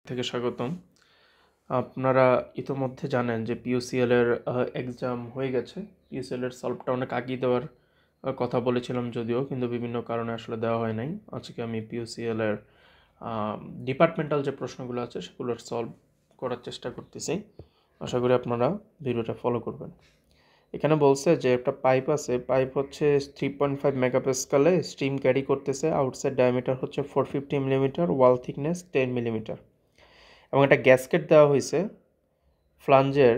থেকে স্বাগতম। আপনারা ইতোমধ্যে জানেন যে পিইউসিএল এর এক্সাম হয়ে গেছে। পিইউসিএল এর সলভটা অনেক আগেই দেওয়ার কথা বলেছিলাম, যদিও কিন্তু বিভিন্ন কারণে আসলে দেওয়া হয় নাই। আজকে আমি পিইউসিএল এর ডিপার্টমেন্টাল যে প্রশ্নগুলো আছে সেগুলোর সলভ করার চেষ্টা করতেছি। আশা করি আপনারা ভিডিওটা ফলো করবেন। এখানে বলছে যে একটা পাইপ আছে, পাইপ হচ্ছে 3.5 মেগাপাস্কালে স্টিম ক্যারি করতেছে, আউটসাইড ডায়ামিটার হচ্ছে 450 মিলিমিটার, ওয়াল থিকনেস 10 মিলিমিটার, এবং একটা গ্যাসকেট দেওয়া হয়েছে ফ্লাঞ্জের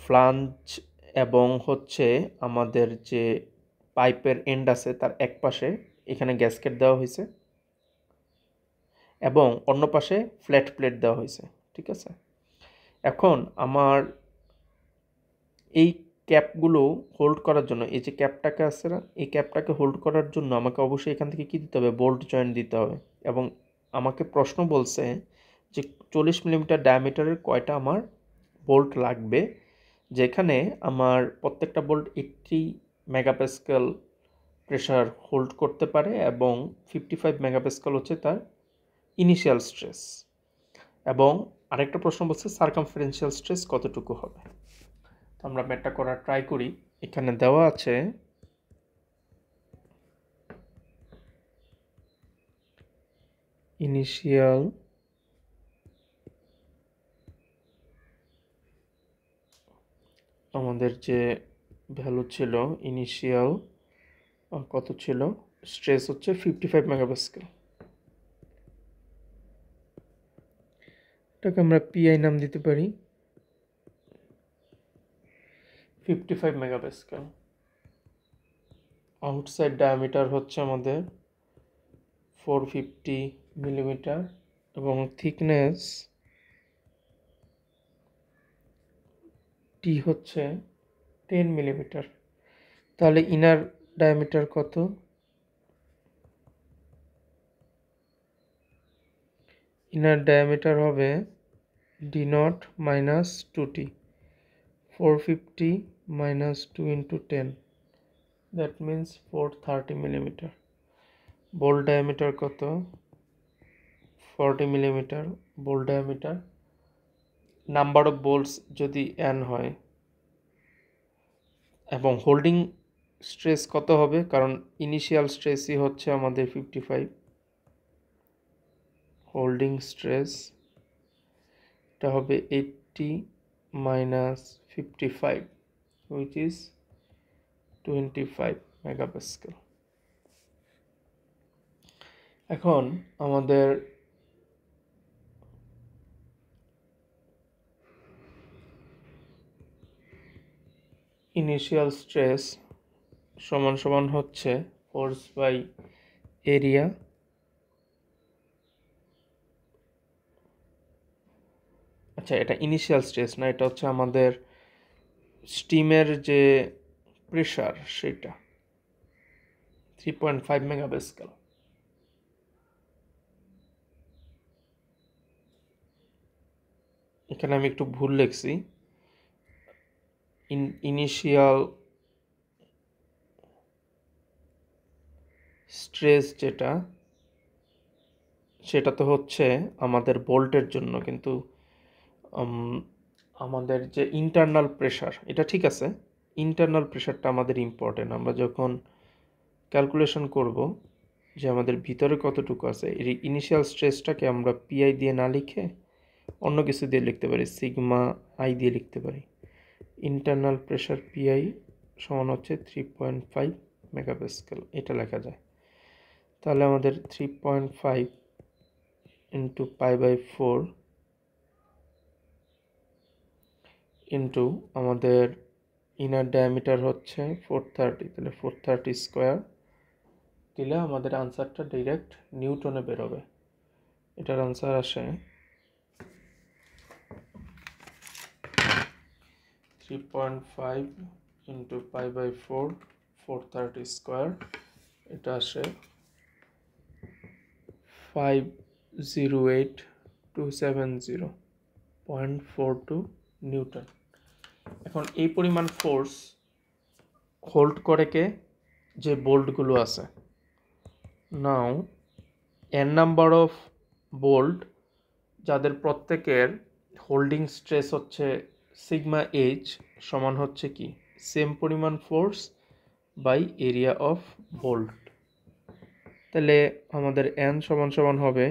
ফ্লাঞ্জ এবং হচ্ছে আমাদের যে পাইপের এন্ড আছে তার এক পাশে এখানে গ্যাসকেট দেওয়া হয়েছে এবং অন্য পাশে ফ্ল্যাট প্লেট দেওয়া হয়েছে। ঠিক আছে, এখন আমার এই ক্যাপগুলো হোল্ড করার জন্য, এই যে ক্যাপটাকে আছে না, এই ক্যাপটাকে হোল্ড করার জন্য আমাকে অবশ্যই এখান থেকে কী দিতে হবে, বোল্ট জয়েন্ট দিতে হবে। এবং আমাকে প্রশ্ন বলছে যে 40 মিলিমিটার ডায়ামিটারের কয়টা আমার বোল্ট লাগবে, যেখানে আমার প্রত্যেকটা বোল্ট 80 মেগাপ্যাসকেল প্রেশার হোল্ড করতে পারে এবং 55 মেগাপ্যাসকেল হচ্ছে তার ইনিশিয়াল স্ট্রেস। এবং আরেকটা প্রশ্ন বলছে সার্কামফারেন্সিয়াল স্ট্রেস কতটুকু হবে। তো আমরা ম্যাথটা করার ট্রাই করি। এখানে দেওয়া আছে ইনিশিয়াল আমাদের যে ভ্যালু ছিল, ইনিশিয়াল কত ছিল, স্ট্রেস হচ্ছে 55 মেগাপ্যাসকেল। এটাকে আমরা পিআই নাম দিতে পারি 55 মেগাপ্যাসকেল। আউটসাইড ডায়ামিটার হচ্ছে আমাদের 450 মিলিমিটার এবং থিকনেস টি হচ্ছে 10 মিলিমিটার। তাহলে ইনার ডায়ামিটার কত? ইনার ডায়ামিটার হবে D not minus 2t, 450 minus 2 into 10, that means 430 millimeter. Bolt diameter কত? 40 millimetre bolt diameter. Number of bolts যদি n হয় এবং হোল্ডিং স্ট্রেস কত হবে, কারণ ইনিশিয়াল স্ট্রেসই হচ্ছে আমাদের 55, হোল্ডিং স্ট্রেস এটা হবে 80 minus 55 which is 25 মেগাপ্যাসকেল। এখন আমাদের ইনিশিয়াল স্ট্রেস সমান সমান হচ্ছে ফোর্স বাই এরিয়া, আচ্ছা এটা ইনিশিয়াল স্ট্রেস না, এটা হচ্ছে আমাদের স্টিমের যে প্রেশার সেটা 3.5 মেগাপ্যাসকেল। এখানে আমি একটু ভুল লিখছি, ইনিশিয়াল স্ট্রেস যেটা সেটা তো হচ্ছে আমাদের বোল্টের জন্য, কিন্তু আমাদের যে ইন্টারনাল প্রেশার এটা ঠিক আছে, ইন্টারনাল প্রেশারটা আমাদের ইম্পর্টেন্ট। আমরা যখন ক্যালকুলেশন করব যে আমাদের ভিতরে কতটুকু আছে, এই ইনিশিয়াল স্ট্রেসটাকে আমরা পিআই দিয়ে না লিখে অন্য কিছু দিয়ে লিখতে পারি, সিগমা আই দিয়ে লিখতে পারি। ইন্টারনাল প্রেশার পিআই সমান হচ্ছে 3.5 মেগাপ্যাসকেল, এটা লেখা যায়। তাহলে আমাদের 3.5 ইন্টু পাই বাই 4 ইন্টু আমাদের ইনার ডায়ামিটার হচ্ছে 430, তাহলে 430 স্কোয়ার দিলে আমাদের আনসারটা ডাইরেক্ট নিউটনে বেরোবে। এটার আনসার আসে 3.5 ইন্টু পাই বাই 4 430 স্কোয়ার, এটা আসে 508270.42 নিউটন। এখন এই পরিমাণ ফোর্স হোল্ড করে কে, যে বোল্টগুলো আছে। Now n number of bolt যাদের প্রত্যেকের হোল্ডিং স্ট্রেস হচ্ছে সিগমা এইচ সমান হচ্ছে কি সেম পরিমাণ force by area of bolt. তাহলে আমাদের এন সমান সমান হবে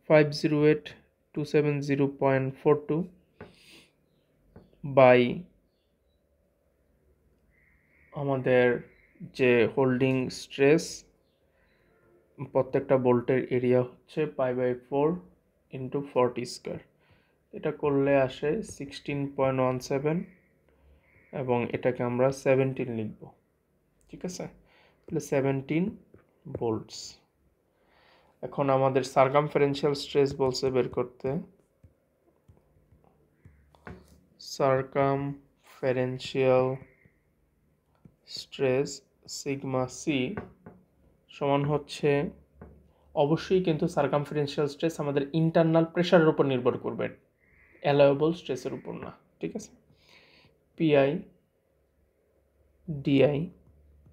508270.42 বাই আমাদের যে হোল্ডিং স্ট্রেস প্রত্যেকটা বোল্টের এরিয়া হচ্ছে π/4 ইন্টু 40 স্কোয়ার। এটা করলে আসে 16.17 এবং এটাকে আমরা 17 লিখব। ঠিক আছে, তাহলে 17 ভোল্টস। এখন আমাদের সার্কামফারেন্সিয়াল স্ট্রেস বলছে বের করতে। সার্কামফারেন্সিয়াল স্ট্রেস সিগমা সি সমান হচ্ছে, অবশ্যই কিন্তু সার্কামফারেন্সিয়াল স্ট্রেস আমাদের ইন্টারনাল প্রেশারের উপর নির্ভর করবে, অ্যালাউয়েবল স্ট্রেসের উপর না। ঠিক আছে, P I D I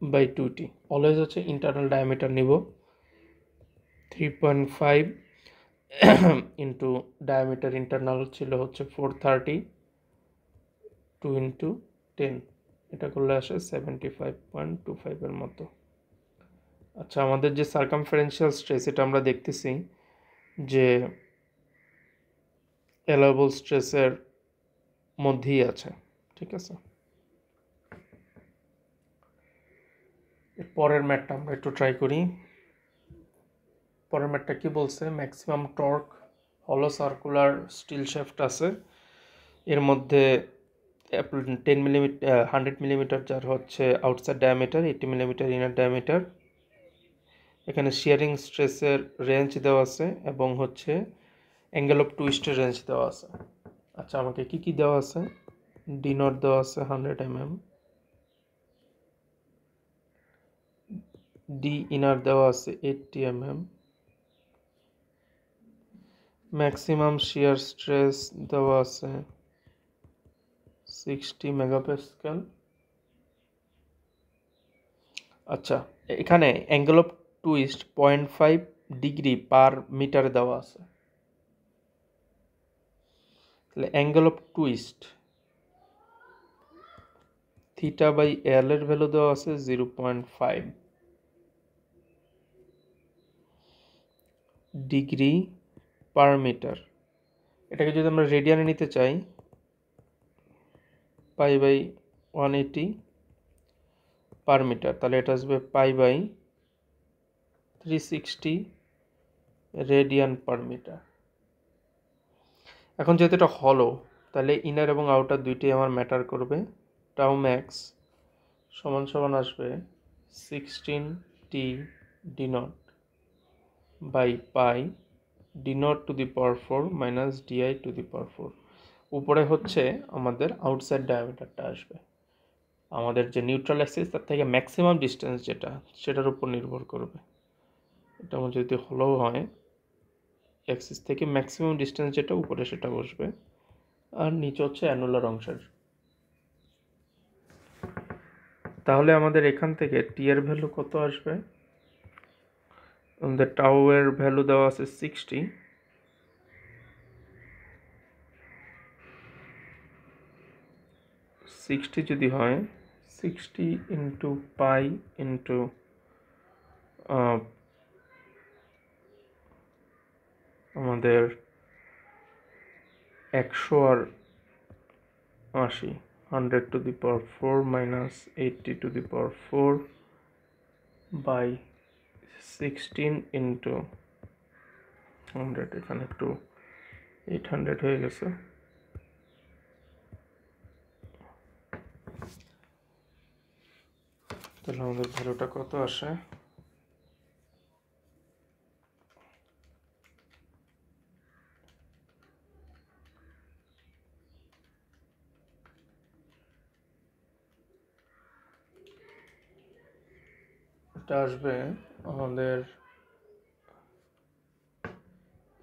by 2t always হচ্ছে ইন্টারনাল ডায়ামিটার নিব 3.5 ইন্টু ডায়ামিটার ইন্টারনাল ছিল হচ্ছে 430, 2 ইন্টু 10, এটা করলে আসে 75.25 এর মতো। আচ্ছা, আমাদের যে সার্কামফারেন্সিয়াল স্ট্রেস এটা আমরা দেখতেছি যে অ্যালাউয়েবল স্ট্রেসের মধ্যেই আছে। ঠিক আছে, পরের ম্যাথটা আমরা একটু ট্রাই করি। পরের ম্যাথটা কি বলছে, ম্যাক্সিমাম টর্ক হলো সার্কুলার স্টিল শ্যাফট আছে, এর মধ্যে 10 মিলিমিটার 100 মিলিমিটার যার হচ্ছে outside diameter, 80 millimetre inner diameter. এখানে শিয়ারিং স্ট্রেসের রেঞ্জ দেওয়া আছে এবং হচ্ছে অ্যাঙ্গেল অফ টুইস্টের রেঞ্জ দেওয়া আছে। আচ্ছা, আমাকে কি কি দেওয়া আছে, ডি নট দেওয়া আছে 100 mm, ডি ইনার দেওয়া আছে 80 mm, ম্যাক্সিমাম শিয়ার স্ট্রেস দেওয়া আছে 60 মেগাপ্যাসকেল। আচ্ছা, এখানে angle of twist 0.5 degree per metre দেওয়া আছে। তাহলে angle of twist theta by L এর ভ্যালু দেওয়া আছে 0.5 ডিগ্রি পার মিটার। এটাকে যদি আমরা রেডিয়ানে নিতে চাই, π/180 পার মিটার, তাহলে এটা আসবে π/360 রেডিয়ান পার মিটার। এখন যেহেতু এটা হলো, তাহলে ইনার এবং আউটার দুইটাই আমার ম্যাটার করবে। টাউ ম্যাক্স সমান সমান আসবে 16t D nought by pi D nought to the power 4 minus DI to the power 4। উপরে হচ্ছে আমাদের আউটসাইড ডায়ামিটারটা আসবে, আমাদের যে নিউট্রাল অ্যাক্সিস তার থেকে ম্যাক্সিমাম ডিস্টেন্স যেটা সেটার উপর নির্ভর করবে। এটা আমার যদি হলো হয়, অ্যাক্সিস থেকে ম্যাক্সিমাম ডিস্টেন্স যেটা উপরে সেটা বসবে, আর নিচে হচ্ছে অ্যানুলার অংশের। তাহলে আমাদের এখান থেকে টি এর ভ্যালু কত আসবে, আমাদের টাউ এর ভ্যালু দেওয়া আছে 60 যদি হয় 60 ইন্টু পাই ইন্টু আমাদের 180, 100 to the power 4 minus 80 to the power 4 by 16 into 100, এখানে একটু 800 হয়ে গেছে। তাহলে আমাদের ভ্যালুটা কত আসে, এটা আসবে আমাদের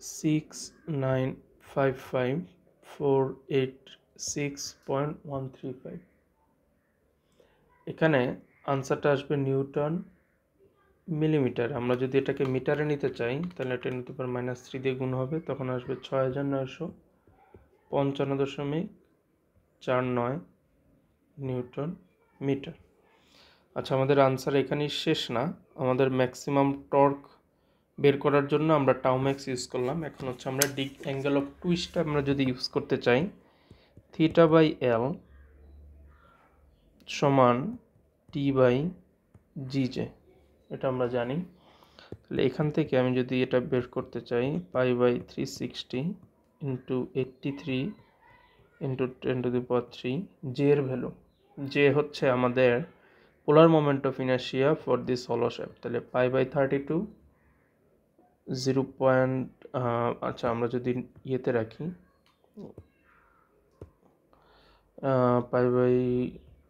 6955486.135। এখানে আনসারটা আসবে নিউটন মিলিমিটার। আমরা যদি এটাকে মিটারে নিতে চাই তাহলে এটা নিতে পারে -3 দিয়ে গুণ হবে, তখন আসবে 6955.49 নিউটন মিটার। আচ্ছা, আমাদের আনসার এখানেই শেষ না। আমাদের ম্যাক্সিমাম টর্ক বের করার জন্য আমরা টাউম্যাক্স ইউজ করলাম। এখন হচ্ছে আমরা অ্যাঙ্গেল অফ টুইস্ট আমরা যদি ইউজ করতে চাই, θ/L সমান T/GJ, এটা আমরা জানি। তাহলে এখান থেকে আমি যদি এটা বের করতে চাই, π/360 ইন্টু 83 ইন্টু 10⁻³ জে এর ভ্যালু, জে হচ্ছে আমাদের পোলার moment of inertia for this হলো শেপ। তাহলে π/32 0. আচ্ছা, আমরা যদি ইয়েতে রাখি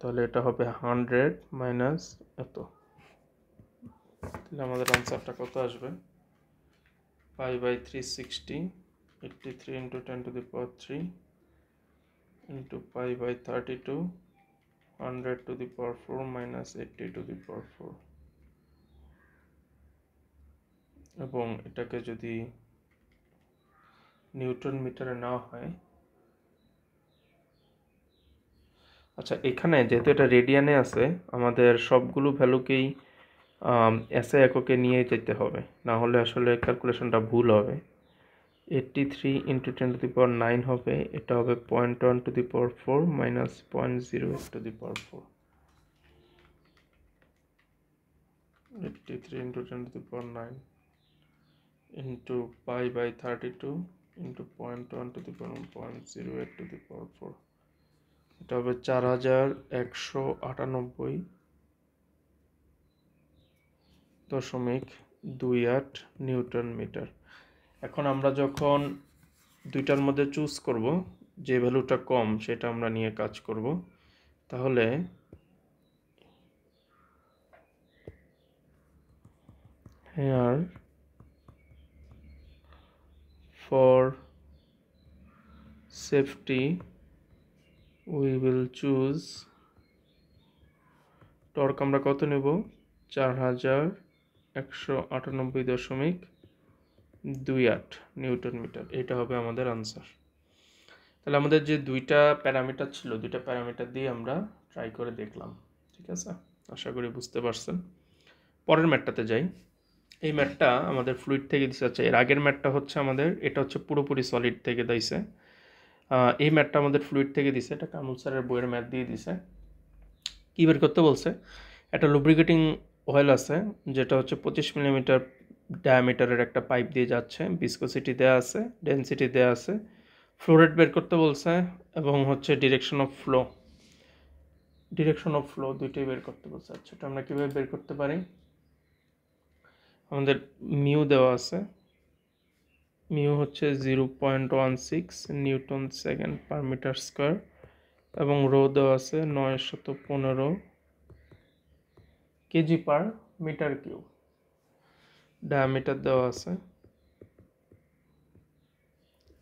তাহলে এটা হবে 100 মাইনাস এত, তাহলে আমাদের আনসারটা কত আসবে? π/360 83 ইন্টু 10⁻³ ইন্টু π/32 100⁴ মাইনাস 80⁴, এবং এটাকে যদি নিউটন মিটারে নেওয়া হয়, আচ্ছা এখানে যেহেতু এটা রেডিয়ানে আছে, আমাদের সবগুলো ভ্যালুকেই এসআই এককে নিয়ে যেতে হবে, না হলে আসলে ক্যালকুলেশনটা ভুল হবে। 83 ইন্টু 10⁹ হবে, এটা হবে 0.1⁴ মাইনাস 0.08⁴। 83 ইন্টু 10⁹ ইন্টু π/32 ইন্টু 0.1⁴ এটা হবে 4198.28 নিউটন মিটার। এখন আমরা যখন দুইটার মধ্যে চুজ করব, যে ভ্যালুটা কম সেটা আমরা নিয়ে কাজ করব। তাহলে here for safety we will choose torque আমরা কত নেব? 4198.28 নিউটন মিটার। এটা হবে আমাদের আনসার। তাহলে আমাদের যে দুইটা প্যারামিটার ছিল, দুইটা প্যারামিটার দিয়ে আমরা ট্রাই করে দেখলাম। ঠিক আছে, আশা করি বুঝতে পারছেন। পরের ম্যাটটাতে যাই। এই ম্যাটটা আমাদের ফ্লুইড থেকে দিছে। আচ্ছা, এর আগের ম্যাটটা হচ্ছে আমাদের, এটা হচ্ছে পুরোপুরি সলিড থেকে দিয়েছে। এই ম্যাটটা আমাদের ফ্লুইড থেকে দিছে, এটা কামরুল স্যারের বইয়ের ম্যাথ দিয়ে দিছে। কী বের করতে বলছে? একটা লুব্রিকেটিং অয়েল আছে, যেটা হচ্ছে 25 মিলিমিটার ডায়ামিটারের একটা পাইপ দিয়ে যাচ্ছে, ভিসকোসিটি দেওয়া আছে, ডেনসিটি দেওয়া আছে, ফ্লো রেট বের করতে বলছে, এবং হচ্ছে ডিরেকশন অফ ফ্লো দুইটাই বের করতে বলছে। আচ্ছা, এটা আমরা কীভাবে বের করতে পারি? আমাদের মিউ দেওয়া আছে, মিউ হচ্ছে 0.16 newton second per metre square, এবং রো দেওয়া আছে 915 KG per metre cube. Diameter দেওয়া আছে,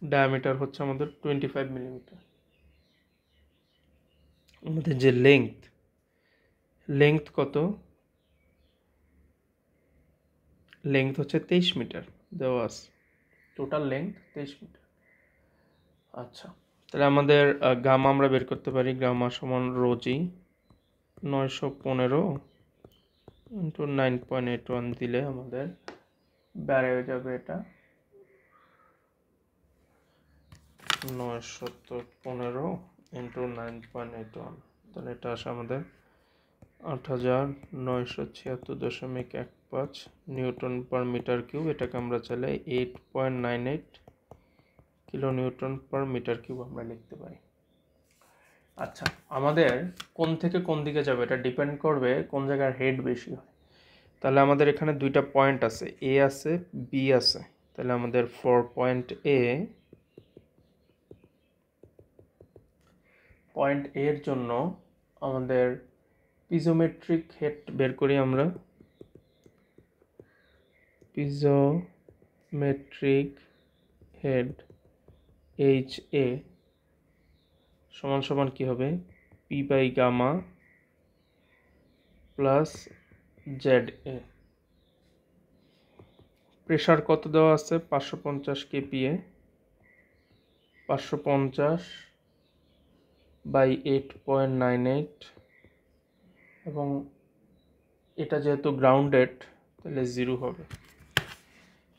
ডায়ামিটার হচ্ছে আমাদের 25 মিলিমিটার। আমাদের যে লেংথ কত? লেংথ হচ্ছে 23 মিটার দেওয়া আছে, টোটাল লেংথ 23 মিটার। আচ্ছা, তাহলে আমাদের গামা আমরা বের করতে পারি। গামা সমান রোজি 915 ইন্টু 9.81 দিলে আমাদের বেড়ে যাবে এটা 915 ইন্টু 9.81, তাহলে এটা আসে আমাদের 8976.15 নিউটন পার মিটার কিউব। এটাকে আমরা চাইলে 8.98 kilo newton per metre cube আমরা লিখতে পারি। আচ্ছা, আমাদের কোন থেকে কোন দিকে যাবে এটা ডিপেন্ড করবে কোন জায়গার হেড বেশি হয়। তাহলে আমাদের এখানে দুইটা পয়েন্ট আছে, এ আছে, বি আছে। তাহলে আমাদের ফর পয়েন্ট এর জন্য আমাদের পিজোমেট্রিক হেড বের করি আমরা। পিজোমেট্রিক হেড এইচ এ সমান সমান কি হবে? P by gamma plus Z A. Pressure কত দেওয়া আছে? 550 kPa, 550/8.98, এবং এটা যেহেতু গ্রাউন্ডেড তাহলে 0 হবে।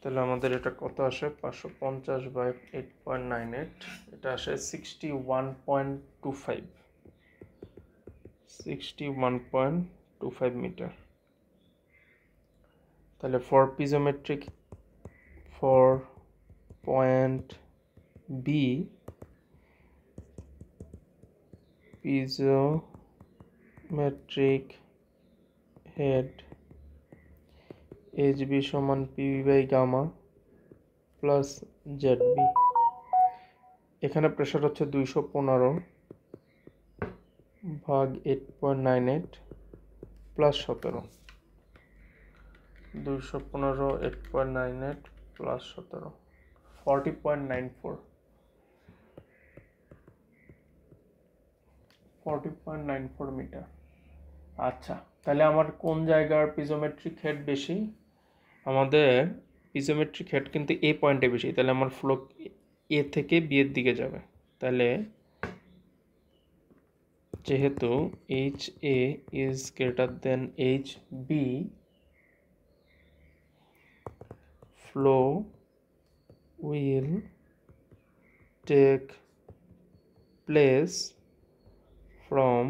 তাহলে আমাদের এটা কত আসে? 550/8.98, এটা আসে 61.25, 61.25 মিটার। তাহলে for piezometric, for point B, piezometric head HB সমান PV/গামা প্লাস ZB। এখানে প্রেশার হচ্ছে 215/8.98 প্লাস 17, 215/8.98 প্লাস 17, 40.94, 40.94 মিটার। আচ্ছা, তাহলে আমার কোন জায়গার পিজোমেট্রিক হেড বেশি? আমাদের পিজোমেট্রিক হেড কিন্তু এ পয়েন্টে বেশি, তাহলে আমার ফ্লো এ থেকে বি এর দিকে যাবে। তাহলে যেহেতু HA is greater than HB, flow will take place from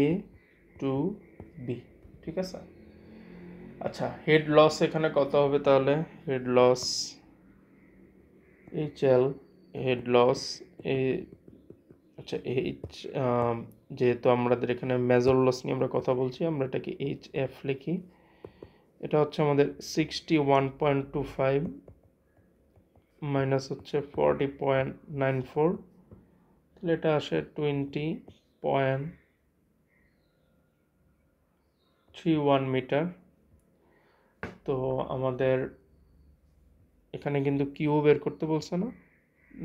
A to B, ঠিক আছে? আচ্ছা, হেড লস এখানে কত হবে তাহলে? Head loss HL, head loss এ, আচ্ছা যেহেতু আমাদের এখানে মেজর লস নিয়ে আমরা কথা বলছি, আমরা এটাকে HF লিখি। এটা হচ্ছে আমাদের 61.25 মাইনাস হচ্ছে 40.94, তাহলে এটা আসে 20.31 মিটার। তো আমাদের এখানে কিন্তু কিউ বের করতে বলছে না,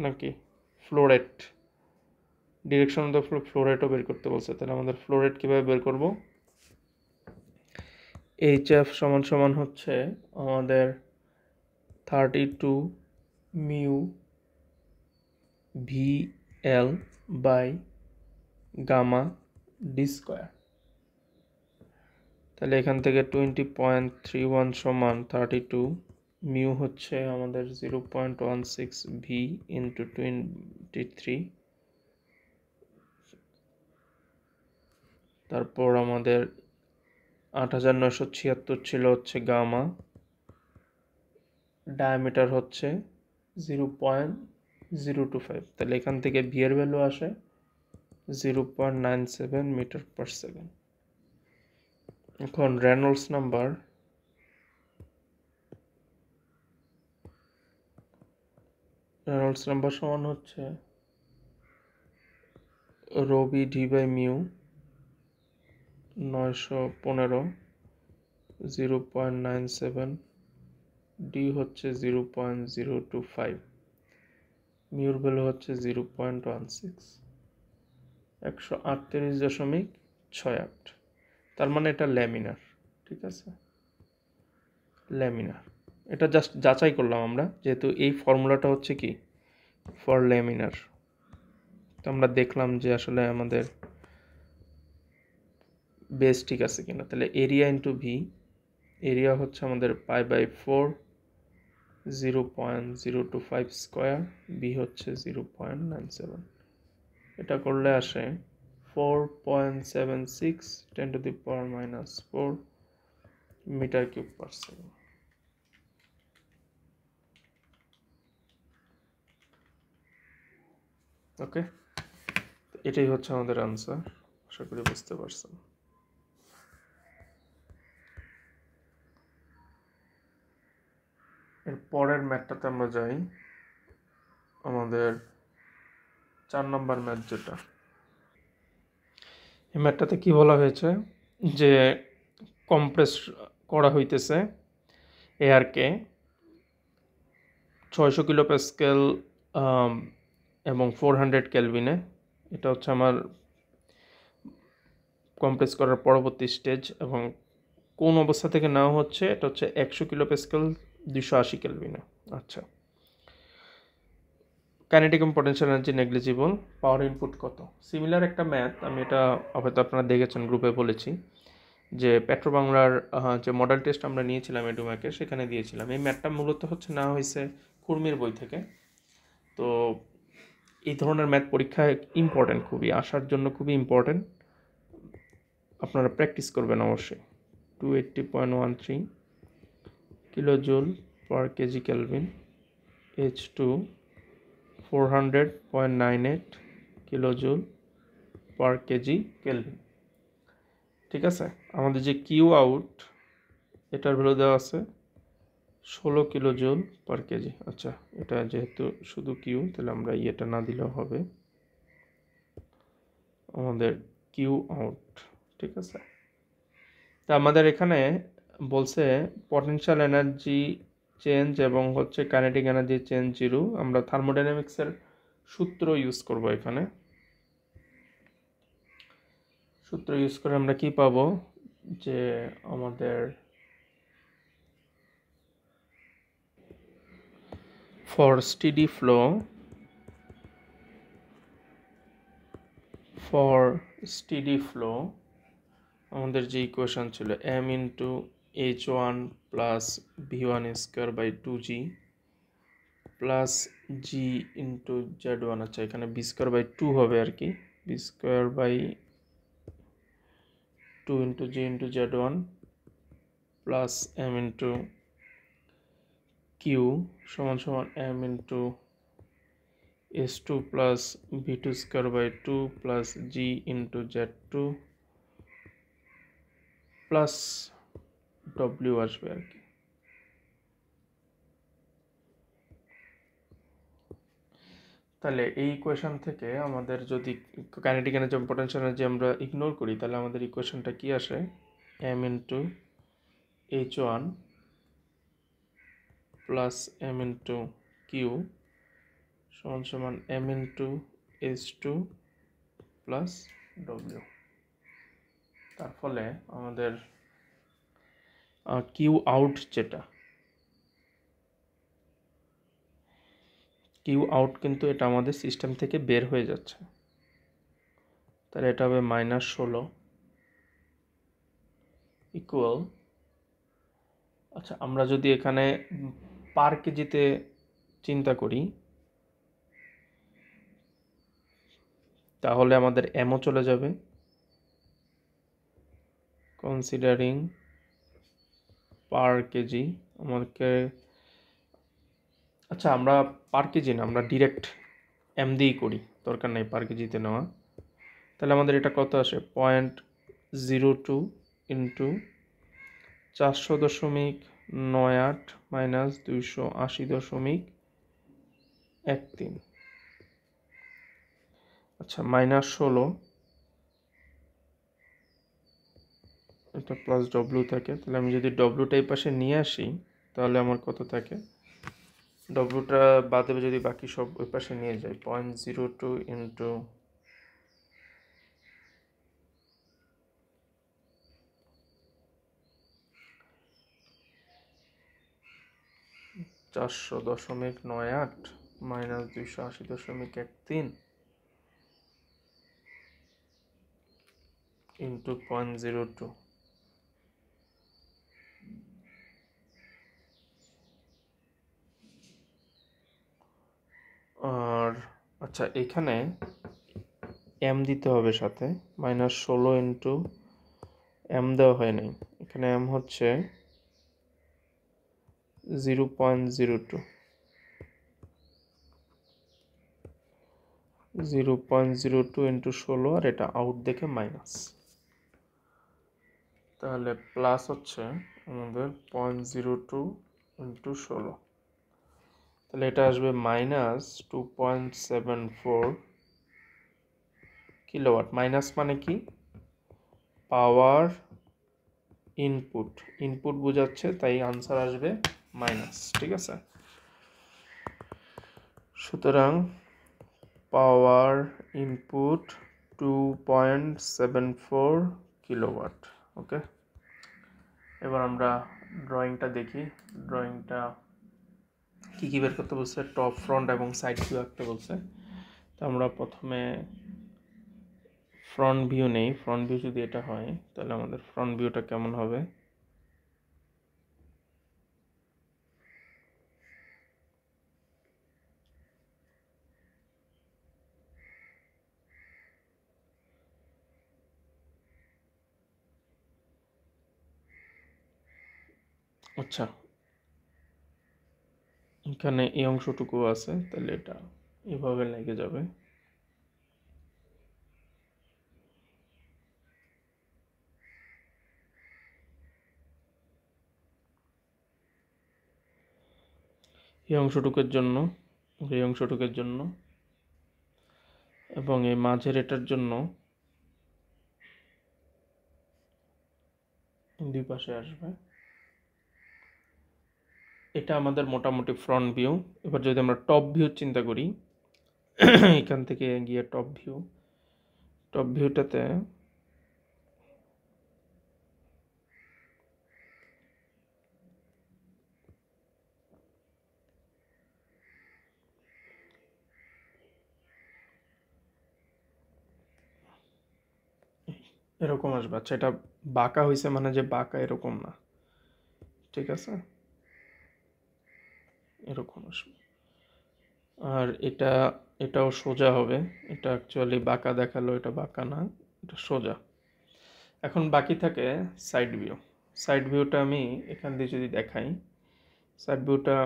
নাকি flow rate, direction of the flow রেটও বের করতে বলছে। তাহলে আমাদের ফ্লো রেট কীভাবে বের করব? HF সমান সমান হচ্ছে আমাদের 32 mu VL by gamma D square. তাহলে এখান থেকে 20.31 সমান 32 মিউ হচ্ছে আমাদের 0.16 ভি ইন্টু 23, তারপর আমাদের 8976 ছিল হচ্ছে গামা, ডায়ামিটার হচ্ছে 0.025, তাহলে এখান থেকে ভি এর ভ্যালু আসে 0.97 মিটার পার সেকেন্ড। এখন রেনল্ডস নাম্বার, রেনল্ডস নাম্বার সমান হচ্ছে rho V D by mu 915, 0.97, D হচ্ছে 0.025, মিউর ভ্যালু হচ্ছে 0.16, 138.68। তার মানে এটা ল্যামিনার, ঠিক আছে? ল্যামিনার, এটা জাস্ট যাচাই করলাম আমরা, যেহেতু এই ফর্মুলাটা হচ্ছে কি ফর ল্যামিনার। তো আমরা দেখলাম যে আসলে আমাদের বেস ঠিক আছে কিনা। তাহলে এরিয়া ইন্টু ভি, এরিয়া হচ্ছে আমাদের π/4, 0.025 স্কোয়ার, বি হচ্ছে 0.97, এটা করলে আসে 4.76 10⁻⁻⁴ মিটার কিউব পার সেকেন্ড। ওকে, এটাই হচ্ছে আমাদের আনসার। আশা করি বুঝতে পারছেন। এর পরের ম্যাথটাতে আমরা যাই, আমাদের 4 নম্বর ম্যাথ যেটা। এই ম্যাথটাতে কি বলা হয়েছে যে কম্প্রেস করা হইতেছে এয়ারকে 600 কিলো প্যাসকেল এবং 400 কেলভিনে। এটা হচ্ছে আমার কম্প্রেস করার পরবর্তী স্টেজ, এবং কোন অবস্থা থেকে নেওয়া হচ্ছে, এটা হচ্ছে 100 কিলো প্যাসকেল 280 কেলভিনে। আচ্ছা, কাইনেটিক এবং পোটেনশিয়াল এনার্জি নেগলিজিবল, পাওয়ার ইনপুট কত? সিমিলার একটা ম্যাথ, আমি এটা হয়তো আপনারা দেখেছেন, গ্রুপে বলেছি যে পেট্রো বাংলার যে মডেল টেস্ট আমরা নিয়েছিলাম এডুম্যাকে, সেখানে দিয়েছিলাম। এই ম্যাথটা মূলত হচ্ছে নেওয়া হয়েছে কুর্মির বই থেকে। তো এই ধরনের ম্যাথ পরীক্ষায় ইম্পর্টেন্ট, খুবই আসার জন্য খুবই ইম্পর্টেন্ট, আপনারা প্র্যাকটিস করবেন অবশ্যই। 280.13 kilo joule per KG kelvin, H2 400.98 kilo joule per KG kelvin. ঠিক আছে, আমাদের যে কিউ আউট, এটার ভ্যালু দেওয়া আছে 16 কিলো জুল পার কেজি। আচ্ছা, এটা যেহেতু শুধু কিউ, তাহলে আমরা এটা না দিলেও হবে, আমাদের কিউ আউট। ঠিক আছে, তা আমাদের এখানে বলছে পটেনশিয়াল এনার্জি চেঞ্জ এবং হচ্ছে কাইনেটিক এনার্জি চেঞ্জ জিরো। আমরা থার্মোডাইনামিক্সের সূত্র ইউজ করব এখানে। সূত্র ইউজ করে আমরা কি পাবো, যে আমাদের ফর স্টেডি ফ্লো আমাদের যে ইকুয়েশন ছিল m into h1 plus v1 square by 2g plus g into z1। আচ্ছা, এখানে b স্কোয়ার বাই 2 হবে আর কি, b square by 2 into g into z1 plus m into q সমান সমান m into s2 plus v2 square by 2 plus g into z2 plus w আসবে আর কি। তাহলে এই ইকুয়েশন থেকে আমাদের যদি কাইনেটিক এনার্জি এবং পোটেনশিয়াল এনার্জি আমরা ইগনোর করি, তাহলে আমাদের ইকুয়েশনটা কি আসে, m into h1 plus m into q সমান সমান m into h2 plus w। তার ফলে আমাদের কিউ আউট, যেটা কিউ আউট, কিন্তু এটা আমাদের সিস্টেম থেকে বের হয়ে যাচ্ছে, তাহলে এটা হবে -16 ইকুয়াল। আচ্ছা, আমরা যদি এখানে পার কেজিতে চিন্তা করি, তাহলে আমাদের এমও চলে যাবে, কনসিডারিং পার কেজি আমাকে। আচ্ছা, আমরা পার কেজি না, আমরা ডিরেক্ট এম দিয়েই করি, দরকার নেই পার কেজিতে নেওয়া। তাহলে আমাদের এটা কত আসে, 0.02 ইন্টু 400.98 মাইনাস 280.13। আচ্ছা, -16, এটা প্লাস ডব্লিউ থাকে, তাহলে আমি যদি ডব্লিউটা এই পাশে নিয়ে আসি, তাহলে আমার কত থাকে, ডব্লিউটা বাদে যদি বাকি সব ওই পাশে নিয়ে যাই, 0.02 ইন্টু 400.98 মাইনাস 280.13 ইন্টু 0.02। আর আচ্ছা, এখানে এম দিতে হবে সাথে, -16 ইন্টু এম দেওয়া হয় নাই, এখানে এম হচ্ছে 0.02, 0.02 ইন্টু 16, আর এটা আউট দেখে মাইনাস, তাহলে প্লাস হচ্ছে আমাদের 0.02 ইন্টু 16, তাহলে এটা আসবে -2.74 কিলোওয়াট। মাইনাস মানে কি, পাওয়ার ইনপুট বোঝাচ্ছে, তাই আনসার আসবে মাইনাস। ঠিক আছে, সুতরাং পাওয়ার ইনপুট 2.74 কিলোওয়াট। ওকে, এবার আমরা ড্রয়িংটা দেখি। ড্রয়িংটা কী কী বের করতে বলছে? টপ, ফ্রন্ট এবং সাইড ভিউ আঁকতে বলছে। তো আমরা প্রথমে ফ্রন্ট ভিউ নেই। ফ্রন্ট ভিউ যদি এটা হয় তাহলে আমাদের ফ্রন্ট ভিউটা কেমন হবে? আচ্ছা, এখানে এই অংশটুকু আছে, তাহলে এটা এভাবে লেগে যাবে। এই অংশটুকুর জন্য, এই অংশটুকুর জন্য এবং এই মাঝের এটার জন্য দুই পাশে আসবে। এটা আমাদের মোটামুটি ফ্রন্ট ভিউ। এবার যদি আমরা টপ ভিউ চিন্তা করি, এখান থেকে গিয়ে টপ ভিউটাতে এরকম আসবে। আচ্ছা, এটা বাঁকা হয়েছে মানে যে বাঁকা এরকম না, ঠিক আছে, এরকম আসবে। আর এটাও সোজা হবে। এটা অ্যাকচুয়ালি বাঁকা দেখালো, এটা বাঁকা না, এটা সোজা। এখন বাকি থাকে সাইড ভিউ। সাইড ভিউটা আমি এখান দিয়ে যদি দেখাই, সাইড ভিউটা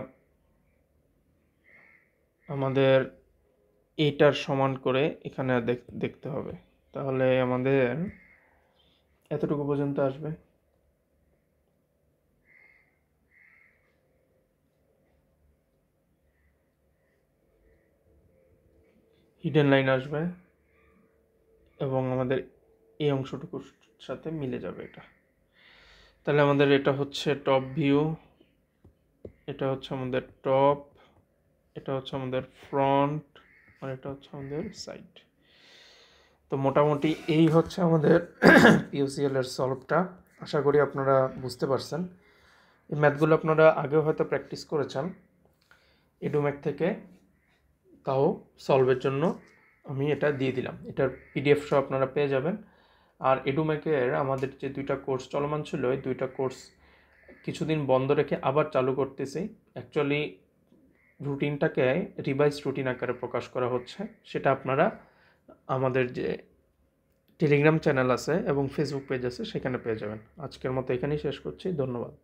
আমাদের এইটার সমান করে এখানে দেখতে হবে। তাহলে আমাদের এতটুকু পর্যন্ত আসবে। হিডেন লাইন আসবে এবং আমাদের এই অংশটুকুর সাথে মিলে যাবে এটা। তাহলে আমাদের এটা হচ্ছে টপ ভিউ, এটা হচ্ছে আমাদের টপ, এটা হচ্ছে আমাদের ফ্রন্ট, আর এটা হচ্ছে আমাদের সাইড। তো মোটামুটি এই হচ্ছে আমাদের পিওসিএল এর সলভটা। আশা করি আপনারা বুঝতে পারছেন। এই ম্যাথগুলো আপনারা আগেও হয়তো প্র্যাকটিস করেছেন এডুম্যাক থেকে, তাও সলভের জন্য আমি এটা দিয়ে দিলাম। এটার পিডিএফ সহ আপনারা পেয়ে যাবেন। আর এডুম্যাকের আমাদের যে 2টা কোর্স চলমান ছিল, এই 2টা কোর্স কিছুদিন বন্ধ রেখে আবার চালু করতেছি। অ্যাকচুয়ালি রুটিনটাকে রিভাইজ রুটিন আকারে প্রকাশ করা হচ্ছে। সেটা আপনারা আমাদের যে টেলিগ্রাম চ্যানেল আছে এবং ফেসবুক পেজ আছে সেখানে পেয়ে যাবেন। আজকের মতো এখানেই শেষ করছি। ধন্যবাদ।